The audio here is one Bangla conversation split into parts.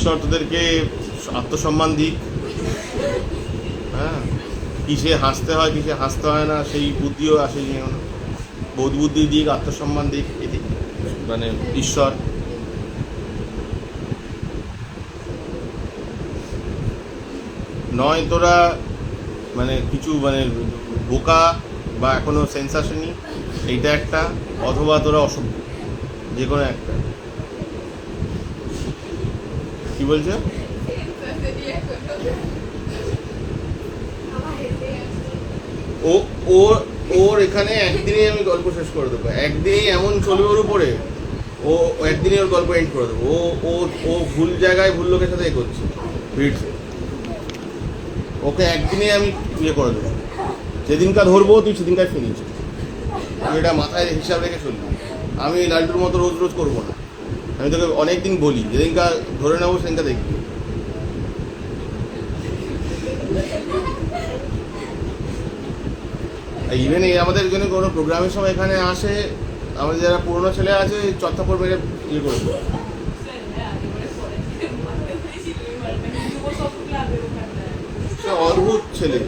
ঈশ্বর তোদেরকে আত্মসম্মান দিক, হ্যাঁ, কিসে হাসতে হয় কিসে হাসতে হয় না সেই বুদ্ধিও আসে, বোধ বুদ্ধি দিক, আত্মসম্মান দিক, এদিক মানে ঈশ্বর। নয় তোরা মানে কিছু মানে বোকা বা এখনো সেন্স আসেনি, এইটা একটা, অথবা তোরা অসভ্য, যে কোনো একটা। কি বলছে? ও ওর ওর এখানে একদিনেই আমি গল্প শেষ করে দেবো, একদিনেই এমন চলবে ওর উপরে, ও একদিনই ওর গল্প এন্ড করে দেবো। ও ও ও ভুল জায়গায় ভুল লোকের সাথে এ করছে, ভিড়ছে। ওকে একদিনে আমি ইয়ে করে দেবো, যেদিনকার ধরবো তুই সেদিনকার ফিনিশ। তুই এটা মাথায় হিসাব রেখে চলবি। আমি লালটুর মতো রোজ রোজ করবো না, আমি তোকে অনেকদিন বলি, যেদিনকার ধরে নেবো সেদিনকার দেখবি। ইভেন এই আমাদের জন্য কোনো প্রোগ্রামের সময় এখানে আসে, আমাদের যারা পুরোনো ছেলে আছে চত্থাপর মেরে ইয়ে করে দেবো। অদ্ভুত ছেলে।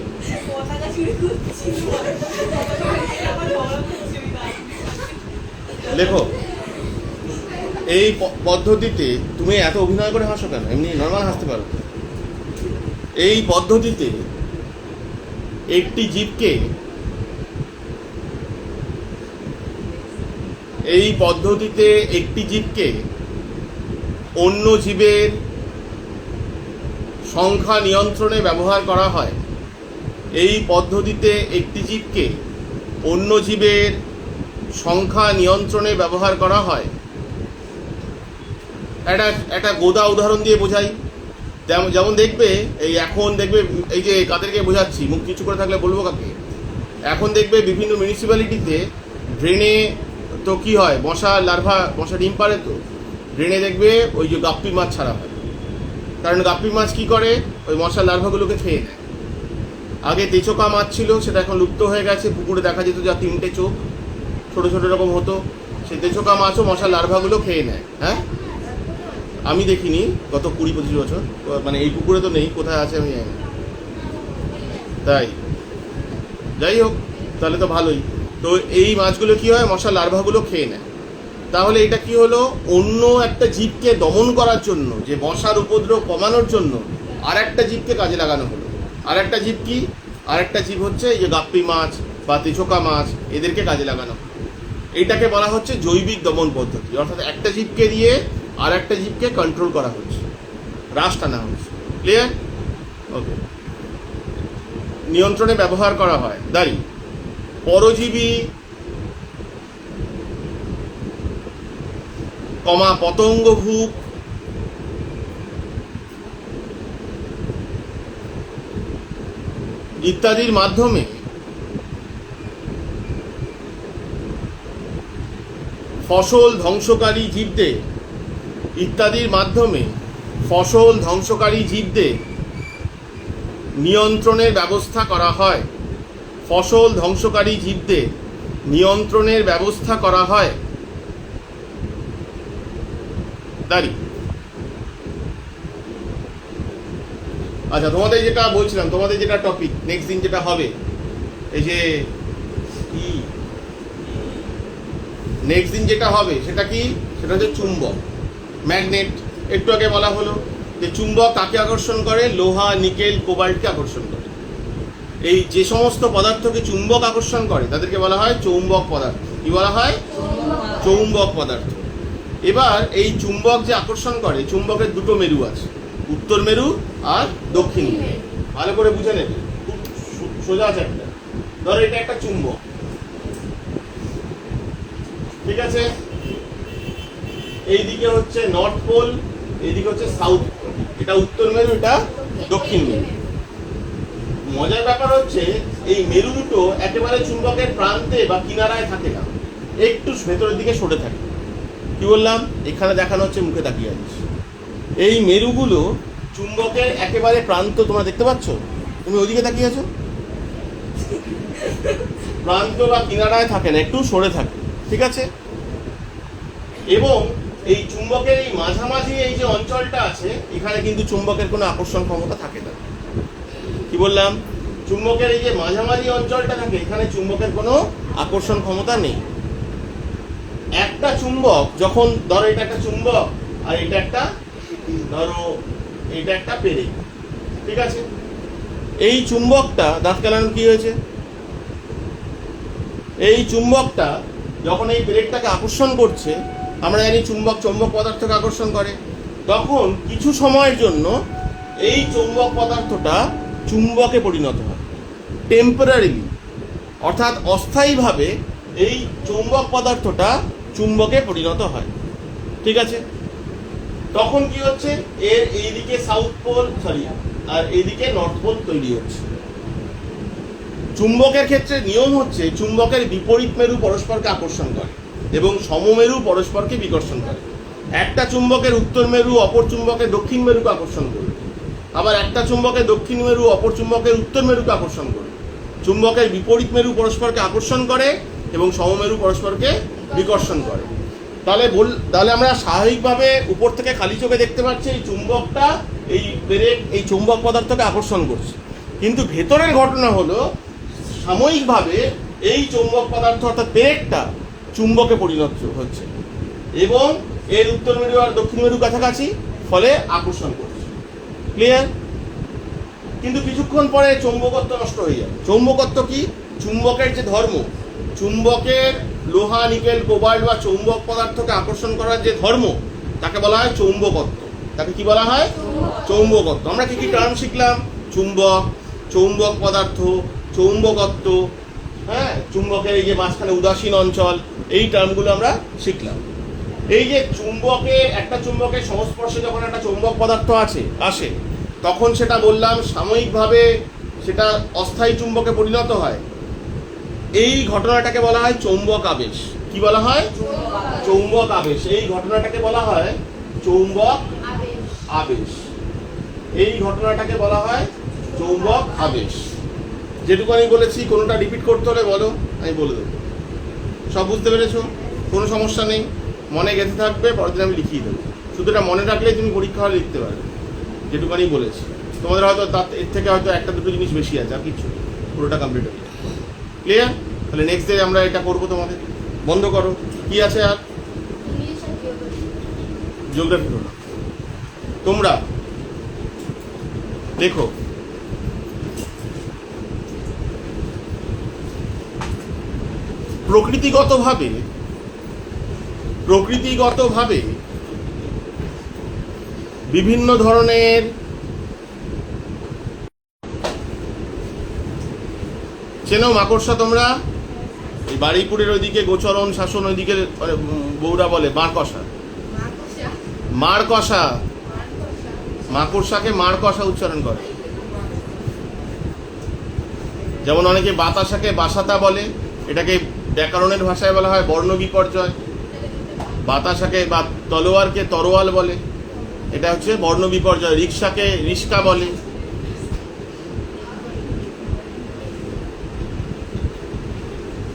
লেখো, এই পদ্ধতিতে তুমি এত অভিনয় করে হাসো কেন? এমনি নর্মাল হাসতে পারো। এই পদ্ধতিতে একটি জীবকে অন্য জীবের সংখ্যা নিয়ন্ত্রণে ব্যবহার করা হয়। এই পদ্ধতিতে একটি জীবকে অন্য জীবের সংখ্যা নিয়ন্ত্রণে ব্যবহার করা হয়। একটা গোদা উদাহরণ দিয়ে বোঝাই। যেমন দেখবে, এখন দেখবে, এই যে কাদেরকে বোঝাচ্ছি, মুখ কিছু করে থাকলে বলবো কাকে। এখন দেখবে বিভিন্ন মিউনিসিপ্যালিটিতে ড্রেনে তো কি হয়, মশা ডিম পারে, তো ড্রেনে দেখবে ওই যে গাপ্পি মাছ ছাড়া হয়। কারণ গাপ্পি মাছ কি করে, ওই মশার লার্ভাগুলোকে খেয়ে নেয়। আগে তেচোকা মাছ ছিল, সেটা এখন লুপ্ত হয়ে গেছে। পুকুরে দেখা যেত যা 3টে চোখ, ছোটো ছোটো রকম হতো। সেই তেচোকা মাছও মশার লার্ভাগুলো খেয়ে নেয়। হ্যাঁ, আমি দেখিনি গত 20-25 বছর, মানে এই পুকুরে তো নেই, কোথায় আছে আমি জানি না। তাই যাই হোক, তাহলে তো ভালোই। তো এই মাছগুলো কি হয়, মশার লার্ভাগুলো খেয়ে নেয়। তাহলে এটা কি হলো, অন্য একটা জীবকে দমন করার জন্য, যে মশার উপদ্রব কমানোর জন্য আর একটা জীবকে কাজে লাগানো হলো। আর একটা জীব কি, আর একটা জীব হচ্ছে এই যে গাপ্পি মাছ বা তেচোকা মাছ, এদেরকে কাজে লাগানো। এইটাকে বলা হচ্ছে জৈবিক দমন পদ্ধতি। অর্থাৎ একটা জীবকে দিয়ে আর একটা জীবকে কন্ট্রোল করা হচ্ছে, হ্রাস টানা হচ্ছে। ক্লিয়ার? ওকে। নিয়ন্ত্রণে ব্যবহার করা হয়। দাঁড়ি পরজীবী, পতঙ্গভুক, ইত্যাদির মাধ্যমে ফসল ধ্বংসকারী জীবদের নিয়ন্ত্রণের ব্যবস্থা করা হয়। ফসল ধ্বংসকারী জীবদের নিয়ন্ত্রণের ব্যবস্থা করা হয়। দাঁড়ি আচ্ছা, তোমাদের যেটা বলছিলাম, তোমাদের যেটা টপিক নেক্সট দিন যেটা হবে, এই যে কি নেক্সট দিন যেটা হবে সেটা কি, সেটা হচ্ছে চুম্বক, ম্যাগনেট। একটু আগে বলা হলো যে চুম্বক কাকে আকর্ষণ করে, লোহা, নিকেল, কোবাল্টকে আকর্ষণ করে। এই যে সমস্ত পদার্থকে চুম্বক আকর্ষণ করে তাদেরকে বলা হয় চৌম্বক পদার্থ। কি বলা হয়? চৌম্বক পদার্থ। এবার এই চুম্বক যে আকর্ষণ করে, চুম্বকের দুটো মেরু আছে, উত্তর মেরু আর দক্ষিণ মেরু। ভালো করে বুঝে নেবে, সোজা আছে একটা। ধরো এটা একটা চুম্বক, ঠিক আছে? এইদিকে হচ্ছে নর্থ পোল, এইদিকে হচ্ছে সাউথ পোল। এটা উত্তর মেরু, এটা দক্ষিণ মেরু। মজার ব্যাপার হচ্ছে এই মেরু দুটো একেবারে চুম্বকের প্রান্তে বা কিনারায় থাকে না, একটু ভেতরের দিকে সরে থাকে। কি বললাম? এখানে দেখানো হচ্ছে, মুখে তাকিয়ে আছিস। এই মেরুগুলো চুম্বকের একেবারে প্রান্ত, তোমরা দেখতে পাচ্ছ? তুমি ওদিকে তাকিয়ে আছো, প্রান্ত বা কিনারায় থাকে না, একটু সরে থাকে, ঠিক আছে? এবং এই চুম্বকের এই মাঝামাঝি এই যে অঞ্চলটা আছে, এখানে কিন্তু চুম্বকের কোনো আকর্ষণ ক্ষমতা থাকে না। কি বললাম? চুম্বকের এই যে মাঝামাঝি অঞ্চলটা থাকে, এখানে চুম্বকের কোনো আকর্ষণ ক্ষমতা নেই। একটা চুম্বক যখন, ধরো এটা একটা চুম্বক আর এটা একটা, ধরো এটা একটা পেরেক, ঠিক আছে? এই চুম্বকটা, দাঁত কেলানো কি হয়েছে? এই চুম্বকটা যখন এই পেরেকটাকে আকর্ষণ করছে, আমরা জানি চুম্বক চৌম্বক পদার্থকে আকর্ষণ করে, তখন কিছু সময়ের জন্য এই চৌম্বক পদার্থটা চুম্বকে পরিণত হয়, টেম্পোরারিলি, অর্থাৎ অস্থায়ীভাবে এই চৌম্বক পদার্থটা চুম্বকে পরিণত হয়, ঠিক আছে? তখন কি হচ্ছে, এর এইদিকে সাউথ পোল আর এইদিকে নর্থ পোল তৈরি হচ্ছে। চুম্বকের ক্ষেত্রে নিয়ম হচ্ছে চুম্বকের বিপরীত মেরু পরস্পরকে আকর্ষণ করে এবং সমমেরু পরস্পরকে বিকর্ষণ করে। একটা চুম্বকের উত্তর মেরু অপর চুম্বকের দক্ষিণ মেরুকে আকর্ষণ করবে, আবার একটা চুম্বকের দক্ষিণ মেরু অপর চুম্বকের উত্তর মেরুকে আকর্ষণ করবে। চুম্বকের বিপরীত মেরু পরস্পরকে আকর্ষণ করে এবং সমমেরু পরস্পরকে বিকর্ষণ করে। তাহলে আমরা স্বাভাবিকভাবে উপর থেকে খালি চোখে দেখতে পাচ্ছি এই চুম্বকটা এই পেরেক এই চুম্বক পদার্থকে আকর্ষণ করছে, কিন্তু ভেতরের ঘটনা হলো সাময়িকভাবে এই চৌম্বক পদার্থ অর্থাৎ পেরেকটা চুম্বকে পরিণত হচ্ছে এবং এর উত্তর মেরু আর দক্ষিণ মেরু কাছাকাছি, ফলে আকর্ষণ করছে। ক্লিয়ার? কিন্তু কিছুক্ষণ পরে চৌম্বকত্ব নষ্ট হয়ে যাবে। চৌম্বকত্ব কি? চুম্বকের যে ধর্ম, চুম্বকের লোহা, নিকেল, কোবাল্ট বা চৌম্বক পদার্থকে আকর্ষণ করার যে ধর্ম, তাকে বলা হয় চৌম্বকত্ব। তাকে কি বলা হয়? চৌম্বকত্ব। আমরা কি কি টার্ম শিখলাম? চুম্বক, চৌম্বক পদার্থ, চৌম্বকত্ব, হ্যাঁ, চুম্বকের এই যে মাঝখানে উদাসীন অঞ্চল, এই টার্মগুলো আমরা শিখলাম। এই যে চুম্বকের, একটা চুম্বকের সংস্পর্শে যখন একটা চৌম্বক পদার্থ আসে, তখন সেটা বললাম সাময়িকভাবে সেটা অস্থায়ী চুম্বকে পরিণত হয়। এই ঘটনাটাকে বলা হয় চৌম্বক আবেশ। কি বলা হয়? চৌম্বক আবেশ। এই ঘটনাটাকে বলা হয় চৌম্বক আবেশ। এই ঘটনাটাকে বলা হয় চৌম্বক আবেশ। যেটুকু আমি বলেছি, কোনোটা রিপিট করতে হলে বলো, আমি বলে দেবো। সব বুঝতে পেরেছো? কোনো সমস্যা নেই, মনে গেঁথে থাকবে, পরের দিন আমি লিখিয়ে দেবো। শুধু এটা মনে রাখলেই তুমি পরীক্ষা হলে লিখতে পারবে। যেটুকুনি বলেছি, তোমাদের হয়তো এর থেকে হয়তো একটা দুটো জিনিস বেশি আছে, আর কিছু, পুরোটা কমপ্লিট হয়ে যাবে। ক্লিয়ার? তাহলে নেক্সট ডে আমরা এটা করবো। তোমাদের বন্ধ করো। কি আছে আর? জিওগ্রাফি হলো। তোমরা দেখো, প্রকৃতিগতভাবে বিভিন্ন ধরনের চেনো মাকড়সা তোমরা? এই বারুইপুরের ওইদিকে গোচরণ, শাসন, ওইদিকে বৌরা বলে মারকষা। মাকড়সাকে মারকষা উচ্চারণ করে। যেমন অনেকে বাতাসাকে বাসাতা বলে, এটাকে ব্যাকরণের ভাষায় বলা হয় বর্ণ বিপর্যয়। বাতাসাকে বা তলোয়ারকে তরোয়াল বলে, এটা হচ্ছে বর্ণ বিপর্যয়। রিক্সাকে রিস্কা বলে।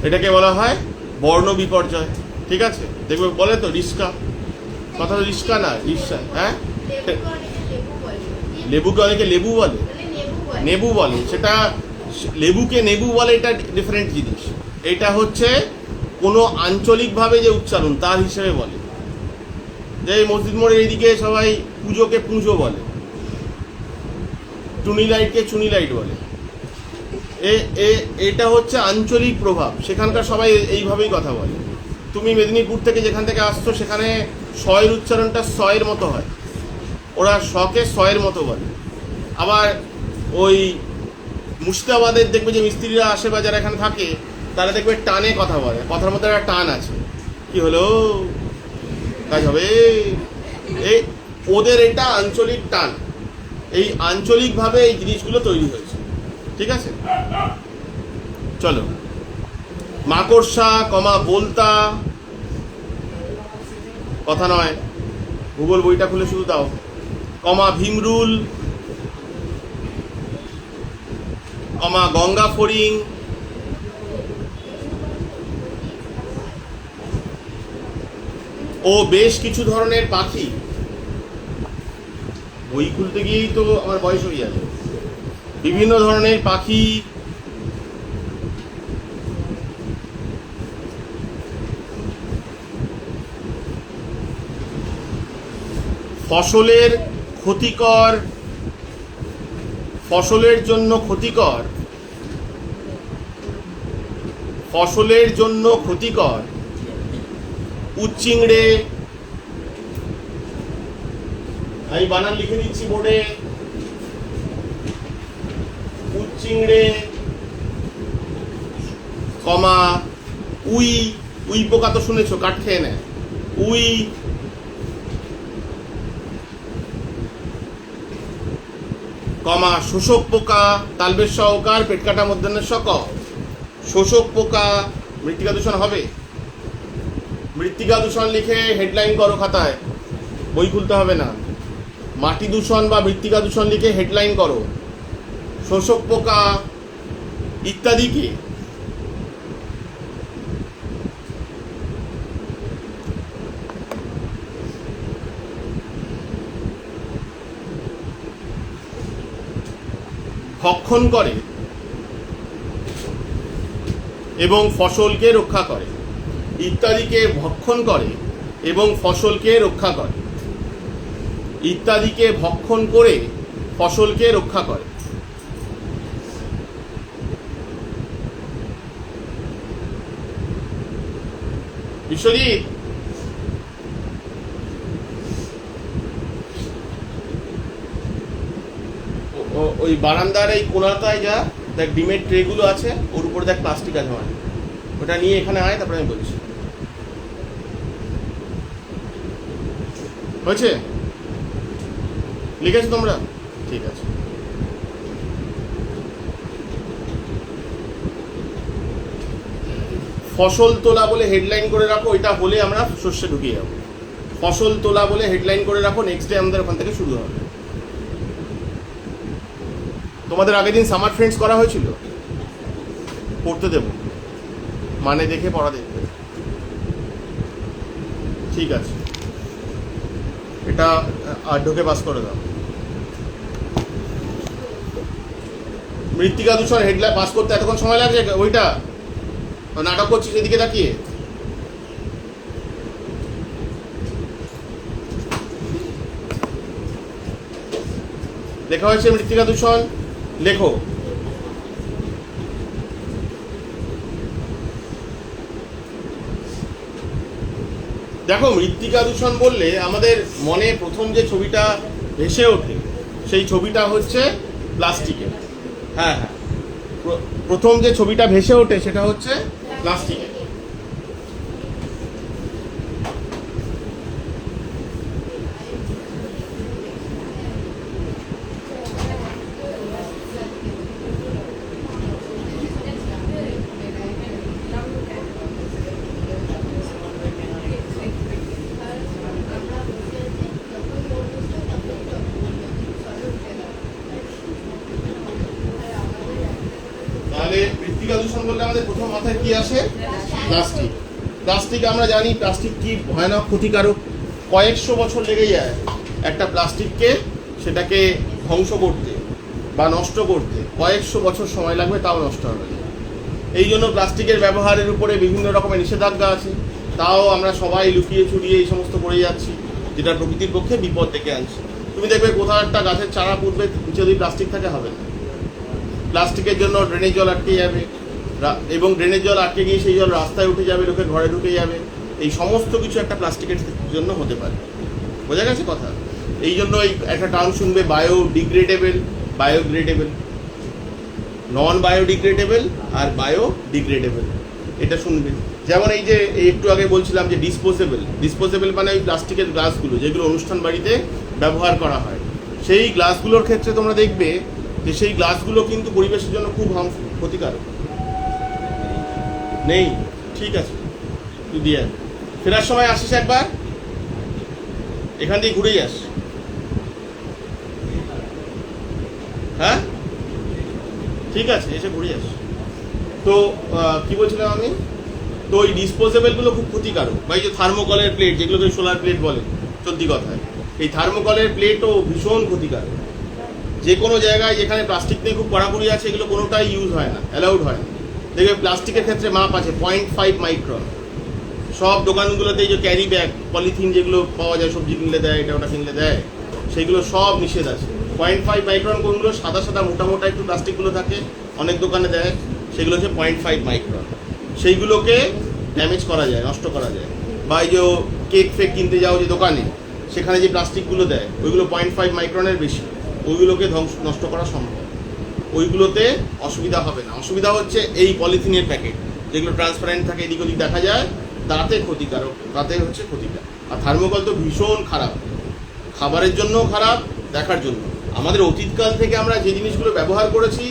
এটাকে বলা হয় বর্ণ বিপর্যয়। ঠিক আছে? দেখবে বলে তো রিস্কা, কথা তো রিস্কা না, রিক্সা। হ্যাঁ, লেবুকে অনেকে লেবু বলে, নেবু বলে। সেটা লেবুকে নেবু বলে, এটা ডিফারেন্ট জিনিস। এটা হচ্ছে কোনো আঞ্চলিকভাবে যে উচ্চারণ তার হিসেবে বলে। যে মসজিদ মোড়ের এইদিকে সবাই পুজোকে পুজো বলে, টুনি লাইটকে চুনি লাইট বলে। এটা হচ্ছে আঞ্চলিক প্রভাব, সেখানকার সবাই এইভাবেই কথা বলে। তুমি মেদিনীপুর থেকে যেখান থেকে আসছো, সেখানে শয়ের উচ্চারণটা শয়ের মতো হয়, ওরা শকে শয়ের মতো বলে। আবার ওই মুর্শিদাবাদের দেখবে যে মিস্ত্রিরা আসে বা যারা এখানে থাকে, তারা দেখবে টানে কথা বলে, কথার মধ্যে একটা টান আছে। কি হলো, কাজ হবে, এই ওদের এটা আঞ্চলিক টান। এই আঞ্চলিকভাবে এই জিনিসগুলো তৈরি হয়েছে। ঠিক আছে, চলো। মাকড়সা কমা বলতা, কথা নয়, ভূগোল বইটা খুলে শুধু দাও, কমা ভীমরুল, কমা গঙ্গা ফড়িং, ও বেশ কিছু ধরনের পাখি, বই খুলতে গিয়েই তো আমার বয়স হয়ে যাবে। বিভিন্ন ধরনের পাখি ফসলের ক্ষতিকর, ফসলের জন্য ক্ষতিকর, ফসলের জন্য ক্ষতিকর উচ্চিংড়ে, আমি বানান লিখে দিচ্ছি বোর্ডে, উচ্চিংড়ে কমা উই, উই পোকা তো শুনেছো, কাঠ খেয়ে নেয়, উই কমা শোষক পোকা, তালবেশ সহকার পেট কাটা মধ্যাহ্নের ক, শোষক পোকা। মৃত্তিকা দূষণ হবে, মৃত্তিকা দূষণ লিখে হেডলাইন করো খাতায়, বই খুলতে হবে না। মাটি দূষণ বা মৃত্তিকা দূষণ লিখে হেডলাইন করো। শোষক পোকা ইত্যাদিকে ভক্ষণ করে এবং ফসলকে রক্ষা করে, ইত্যাদিকে ভক্ষণ করে এবং ফসলকে রক্ষা করে, ইত্যাদিকে ভক্ষণ করে ফসলকে রক্ষা করে। বিশ্বজিৎ, ওই বারান্দার এই কোনাটায় যা দেখ, ডিমের ট্রে গুলো আছে, ওর উপরে দেখ প্লাস্টিক আছে, মানে ওটা নিয়ে এখানে আয়, তারপরে আমি বলছি। হয়েছে? লিখেছো তোমরা? ঠিক আছে। ফসল তোলা বলে হেডলাইন করে রাখো, এটা হলে আমরা শস্যে ঢুকিয়ে যাবো। ফসল তোলা বলে হেডলাইন করে রাখো, নেক্সট ডে আমাদের ওখান থেকে শুরু হবে। তোমাদের আগের দিন সামার ফ্রেন্ডস করা হয়েছিল, পড়তে দেব, মানে দেখে পড়া দেখবে। ঠিক আছে, এটা আর ঢোকে পাস করে দাও। মৃত্তিকা দূষণ হেডলাইন পাস করতে এতক্ষণ সময় লাগছে, ওইটা নাটক করছিস এদিকে তাকিয়ে। লেখা হয়েছে মৃত্তিকা দূষণ, লেখো। দেখো, মৃত্তিকা দূষণ বললে আমাদের মনে প্রথম যে ছবিটা ভেসে ওঠে, সেই ছবিটা হচ্ছে প্লাস্টিকের। হ্যাঁ হ্যাঁ, প্রথম যে ছবিটা ভেসে ওঠে সেটা হচ্ছে প্লাস্টিকের। তাহলে মৃত্তিকা দূষণ বললে আমাদের প্রথম মাথায় কি আসে? প্লাস্টিক। প্লাস্টিক আমরা জানি প্লাস্টিক কি ভয়ানক ক্ষতিকারক। কয়েকশো বছর লেগে যায় একটা প্লাস্টিককে, সেটাকে ধ্বংস করতে বা নষ্ট করতে কয়েকশো বছর সময় লাগবে, তাও নষ্ট হবে না। এই জন্য প্লাস্টিকের ব্যবহারের উপরে বিভিন্ন রকমের নিষেধাজ্ঞা আছে, তাও আমরা সবাই লুকিয়ে চুরিয়ে এই সমস্ত করে যাচ্ছি, যেটা প্রকৃতির পক্ষে বিপদ ডেকে আনছে। তুমি দেখবে কোথাও একটা গাছের চারা পুঁতবে, যদি প্লাস্টিক থাকে হবে না। প্লাস্টিকের জন্য ড্রেনেজ জল আটকে যাবে, এবং ড্রেনেজ জল আটকে গিয়ে সেই জল রাস্তায় উঠে যাবে, লোকের ঘরে ঢুকে যাবে। এই সমস্ত কিছু একটা প্লাস্টিকের জন্য হতে পারে। বোঝা গেছে কথা? এই জন্য এই একটা টার্ম শুনবে, বায়োডিগ্রেডেবল, বায়োগ্রেডেবল, নন বায়োডিগ্রেডেবল আর বায়োডিগ্রেডেবল, এটা শুনবে। যেমন এই যে একটু আগে বলছিলাম যে ডিসপোজেবল, ডিসপোজেবল মানে ওই প্লাস্টিকের গ্লাসগুলো যেগুলো অনুষ্ঠান বাড়িতে ব্যবহার করা হয়, সেই গ্লাসগুলোর ক্ষেত্রে তোমরা দেখবে যে সেই গ্লাসগুলো কিন্তু পরিবেশের জন্য খুব ক্ষতিকারক। নেই? ঠিক আছে, তুই দিয়ে ফেরার সময় আসিস একবার, এখান দিয়ে ঘুরেই আস। হ্যাঁ ঠিক আছে, এসে ঘুরে আস। তো কি বলছিলাম আমি? তো ওই ডিসপোজেবলগুলো খুব ক্ষতিকারক, বা এই যে থার্মোকলের প্লেট, যেগুলোকে সোলার প্লেট বলে চলতি কথায়, এই থার্মোকলের প্লেটও ভীষণ ক্ষতিকারক। যে কোনো জায়গায় যেখানে প্লাস্টিক নিয়ে খুব কড়াকড়ি আছে, এগুলো কোনোটাই ইউজ হয় না, অ্যালাউড হয় না। দেখবে প্লাস্টিকের ক্ষেত্রে মাপ আছে 0.5 মাইক্রন। সব দোকানগুলোতে এই যে ক্যারি ব্যাগ, পলিথিন যেগুলো পাওয়া যায়, সবজি কিনলে দেয়, এটা ওটা কিনলে দেয়, সেইগুলো সব নিষেধ আছে। 0.5 মাইক্রন কোনগুলো? সাদা সাদা মোটা মোটা একটু প্লাস্টিকগুলো থাকে, অনেক দোকানে দেয়, সেগুলো হচ্ছে 0.5 মাইক্রন। সেইগুলোকে ড্যামেজ করা যায়, নষ্ট করা যায়। বা এই যে কেক ফেক কিনতে যাও যে দোকানে, সেখানে যে প্লাস্টিকগুলো দেয়, ওইগুলো 0.5 মাইক্রনের বেশি, ওইগুলোকে নষ্ট করা সম্ভব। ওইগুলোতে অসুবিধা হবে না। অসুবিধা হচ্ছে এই পলিথিনের প্যাকেট, যেগুলো ট্রান্সপারেন্ট থাকে, এদিক ওদিক দেখা যায়, তাতে ক্ষতিকারক, তাতে হচ্ছে ক্ষতিকারক। আর থার্মোকল তো ভীষণ খারাপ, খাবারের জন্যও খারাপ, দেখার জন্য। আমাদের অতীতকাল থেকে আমরা যে জিনিসগুলো ব্যবহার করেছি,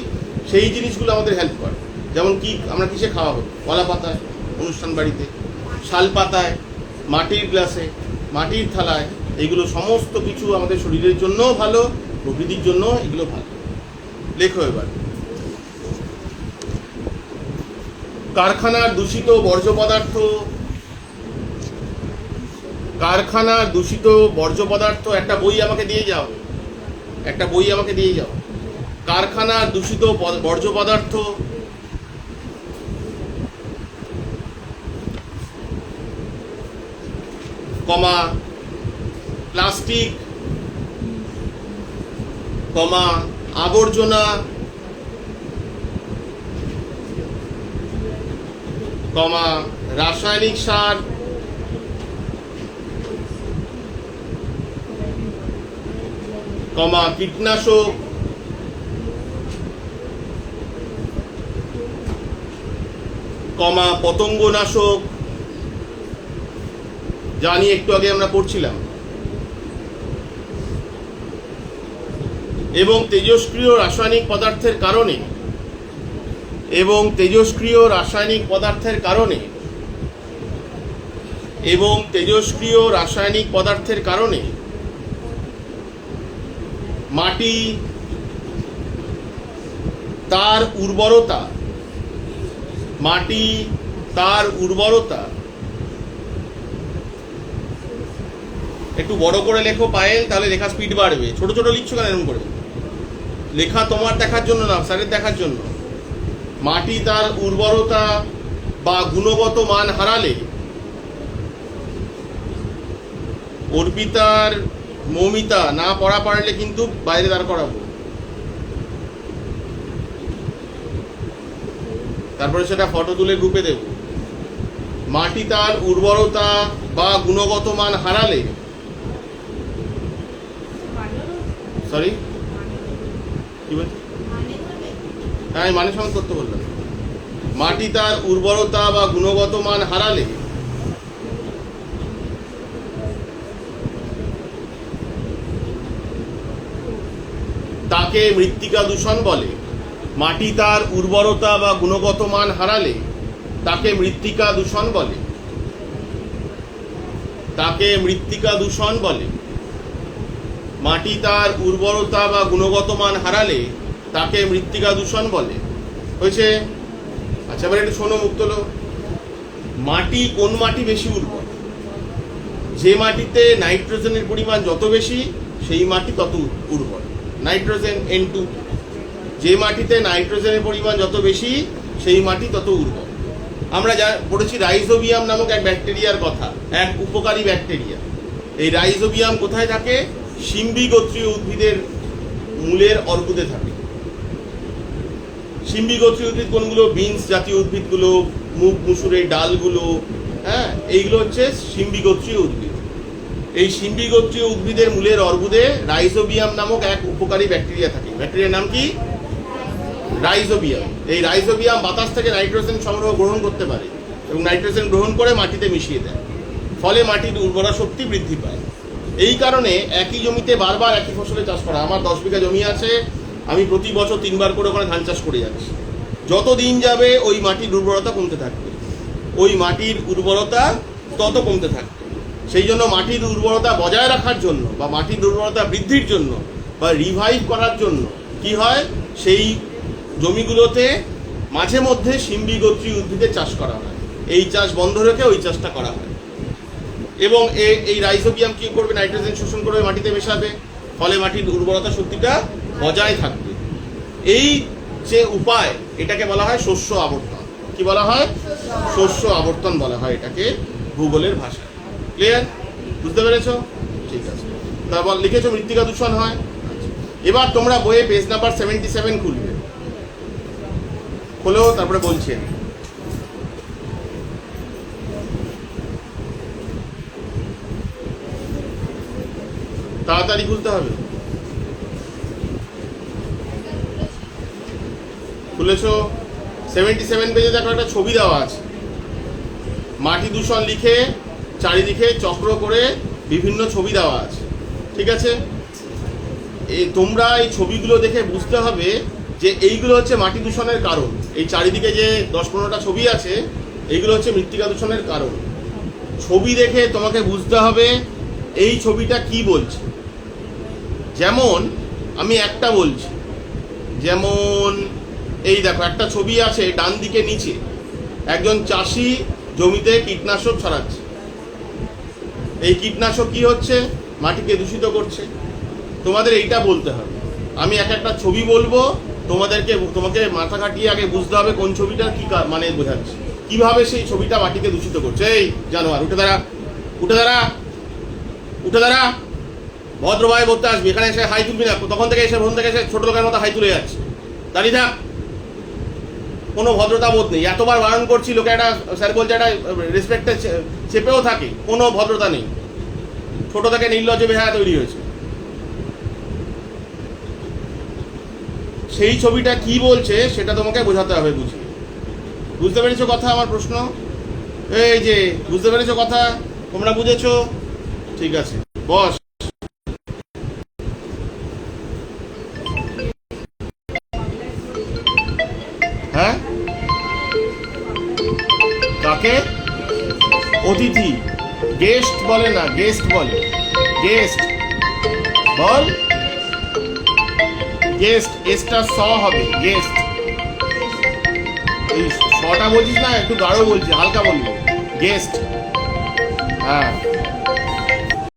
সেই জিনিসগুলো আমাদের হেল্প করে। যেমন কি আমরা কিসে খাওয়া হতো? কলা পাতায়, অনুষ্ঠান বাড়িতে, শাল পাতায়, মাটির গ্লাসে, মাটির থালায়, এইগুলো সমস্ত কিছু আমাদের শরীরের জন্যও ভালো, প্রকৃতির জন্য এগুলো ভালো। লেখো এবার। কারখানার দূষিত বর্জ্য পদার্থ, কারখানার দূষিত বর্জ্য পদার্থ, একটা বই আমাকে দিয়ে যাও, একটা বই আমাকে দিয়ে যাও। কারখানার দূষিত বর্জ্য পদার্থ, কমা প্লাস্টিক, কমা আবর্জনা, কমা রাসায়নিক সার, কমা কীটনাশক, কমা পতঙ্গনাশক, যা নিয়ে একটু আগে আমরা পড়ছিলাম, এবং তেজস্ক্রিয় রাসায়নিক পদার্থের কারণে, এবং তেজস্ক্রিয় রাসায়নিক পদার্থের কারণে, এবং তেজস্ক্রিয় রাসায়নিক পদার্থের কারণে মাটি তার উর্বরতা, মাটি তার উর্বরতা, একটু বড় করে লেখো পায়েল, তাহলে লেখা স্পিড বাড়বে। ছোট ছোট লিখছো কেন এরকম করে? লেখা তোমার দেখার জন্য না, স্যারের দেখার জন্য। মাটি তার উর্বরতা বা গুণগত মান হারালে, অর্পিতার মৌমিতা না পড়া পারলে কিন্তু বাইরে দাঁড় করাবো। তারপরে সেটা ফটো তুলে গ্রুপে দেব। মাটি তার উর্বরতা বা গুণগত মান হারালে, সরি কি বলছি? হ্যাঁ, আমি মানে সঙ্গে করতে বললাম। মাটি তার উর্বরতা বা গুণগত মান হারালে তাকে মৃত্তিকা দূষণ বলে। মাটি তার উর্বরতা বা গুণগত মান হারালে তাকে মৃত্তিকা দূষণ বলে, তাকে মৃত্তিকা দূষণ বলে। মাটি তার উর্বরতা বা গুণগত মান হারালে তাকে মৃত্তিকা দূষণ বলে। হয়েছে? আচ্ছা, এবার একটু শোনো, মুখ তোলো। মাটি, কোন মাটি বেশি উর্বর? যে মাটিতে নাইট্রোজেনের পরিমাণ যত বেশি, সেই মাটি তত উর্বর। Nitrogen N2। যে মাটিতে নাইট্রোজেনের পরিমাণ যত বেশি, সেই মাটি তত উর্বর। আমরা যা পড়েছি রাইজোবিয়াম নামক এক ব্যাকটেরিয়ার কথা, এক উপকারী ব্যাকটেরিয়া। এই রাইজোবিয়াম কোথায় থাকে? শিম্বি গোত্রীয় উদ্ভিদের মূলের অর্বুদে থাকে। শিম্বি গোত্রীয় উদ্ভিদ কোনগুলো? বিনস জাতীয় উদ্ভিদগুলো, মুগ মুসুরের ডালগুলো, হ্যাঁ, এইগুলো হচ্ছে শিম্বি গোত্রীয় উদ্ভিদ। এই শিম্বি গোত্রীয় উদ্ভিদের মূলের অর্বুদে রাইজোবিয়াম নামক এক উপকারী ব্যাকটেরিয়া থাকে। ব্যাকটেরিয়ার নাম কি? রাইজোবিয়াম। এই রাইজোবিয়াম বাতাস থেকে নাইট্রোজেন সংগ্রহ গ্রহণ করতে পারে এবং নাইট্রোজেন গ্রহণ করে মাটিতে মিশিয়ে দেয়। ফলে মাটির উর্বরা শক্তি বৃদ্ধি পায়। এই কারণে একই জমিতে বারবার একই ফসলে চাষ করা। আমার 10 বিঘা জমি আছে, আমি প্রতি বছর 3 বার করে ওখানে ধান চাষ করে যাচ্ছি। যত দিন যাবে ওই মাটির উর্বরতা কমতে থাকবে, ওই মাটির উর্বরতা তত কমতে থাকবে। সেই জন্য মাটির উর্বরতা বজায় রাখার জন্য বা মাটির উর্বরতা বৃদ্ধির জন্য বা রিভাইভ করার জন্য কি হয়, সেই জমিগুলোতে মাঝে মধ্যে শিম্বি গোত্রী উদ্ভিদের চাষ করা হয়। এই চাষ বন্ধ রেখে ওই চাষটা করা হয়। এবং এই রাইজোবিয়াম কি করবে, নাইট্রোজেন শোষণ করে মাটিতে মেশাবে, ফলে মাটির উর্বরতা শক্তিটা বজায় থাকবে। এই যে উপায়, এটাকে বলা হয় শস্য আবর্তন। কি বলা হয়? শস্য আবর্তন বলা হয় এটাকে ভূগোলের ভাষায়। ক্লিয়ার? বুঝতে পেরেছো? ঠিক আছে। তারপর লিখেছো মৃত্তিকা দূষণ হয়। এবার তোমরা বইয়ে পেজ নাম্বার 77 খুলবে, খোলো, তারপরে বলছে তাড়াতাড়ি খুলতে হবে। খুলেছো? 77 পেজে দেখো একটা ছবি দেওয়া আছে, মাটি দূষণ লিখে চারিদিকে চক্র করে বিভিন্ন ছবি দেওয়া আছে। ঠিক আছে? তোমরা এই ছবিগুলো দেখে বুঝতে হবে যে এইগুলো হচ্ছে মাটি দূষণের কারণ। এই চারিদিকে যে 10-15টা ছবি আছে, এইগুলো হচ্ছে মৃত্তিকা দূষণের কারণ। ছবি দেখে তোমাকে বুঝতে হবে এই ছবিটা কি বলছে। যেমন আমি একটা বলছি, যেমন এই দেখো একটা ছবি আছে, ডান দিকে নিচে একজন চাষি জমিতে কীটনাশক ছড়াচ্ছে। এই কীটনাশক কি হচ্ছে? মাটিকে দূষিত করছে। তোমাদের এইটা বলতে হবে। আমি একটা ছবি বলবো, তোমাকে মাথা কাটিয়ে আগে বুঝতে হবে কোন ছবিটা কি মানে বোঝাচ্ছে, কিভাবে সেই ছবিটা মাটিকে দূষিত করছে। এই জানোয়ার, উঠে দাঁড়া, উঠে দাঁড়া, উঠে দাঁড়া, ভদ্রভাবে বলতে আসবি, এখানে এসে হাই তুলবি না। তখন থেকে এসে ছোট লোকের মতো হাই তুলে যাচ্ছে। দাঁড়িয়ে থাক, কোনো ভদ্রতা বোধ নেই। এতবার বারণ করছি, লোকে একটা স্যার বলছে একটা রেসপেক্টে চেপেও থাকে, কোনো ভদ্রতা নেই। ছোট থেকে নির্লজ্জ বেহায়া তৈরি হয়েছে। সেই ছবিটা কি বলছে সেটা তোমাকে বোঝাতে হবে বুঝিয়ে। বুঝতে পেরেছো কথা? আমার প্রশ্ন এই যে, বুঝতে পেরেছো কথা? তোমরা বুঝেছো? ঠিক আছে, বস। হ্যাঁ, কাকে? অতিথি, গেস্ট বলে না, গেস্ট বলে। গেস্ট বল, গেস্ট, এসটা স হবে, গেস্ট। এই সটা বলছিস না, একটু গাঢ় বলছি, হালকা বলবো, গেস্ট। হ্যাঁ।